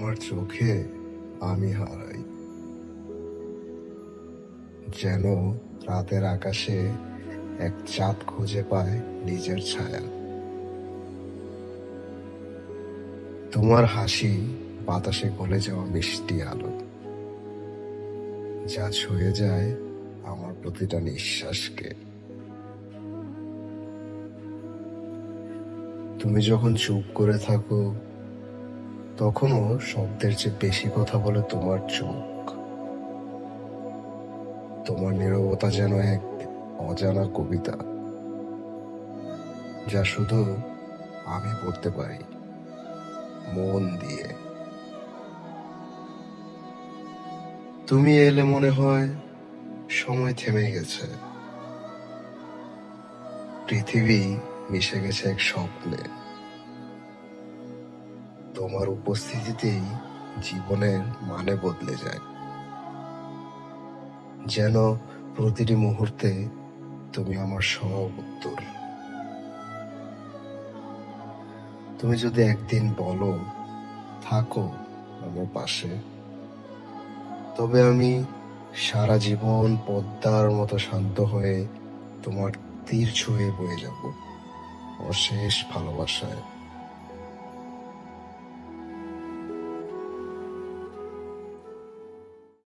তোমার চোখে আমি হারাই, যেন রাতের আকাশে এক চাঁদ খুঁজে পায় নিজের ছায়া। তোমার হাসি বাতাসে গলে যাওয়া মিষ্টি আলো, যা ছুঁয়ে যায় আমার প্রতিটা নিঃশ্বাসকে। তুমি যখন চুপ করে থাকো, তখনও শব্দের চেয়ে বেশি কথা বলে তোমার চোখ। তোমার নীরবতা যেন এক অজানা কবিতা, যা শুধু আমি পড়তে পারি মন দিয়ে। তুমি এলে মনে হয় সময় থেমে গেছে, পৃথিবী মিশে গেছে এক স্বপ্নে। তোমার উপস্থিতিতেই জীবনের মানে বদলে যায়, যেন প্রতিটি মুহূর্তে তুমি আমার সব উত্তর। তুমি যদি একদিন বলো থাকো আমার পাশে, তবে আমি সারা জীবন পদ্মার মতো শান্ত হয়ে তোমার তীর ছুঁয়ে বয়ে যাব অশেষ ভালোবাসায়।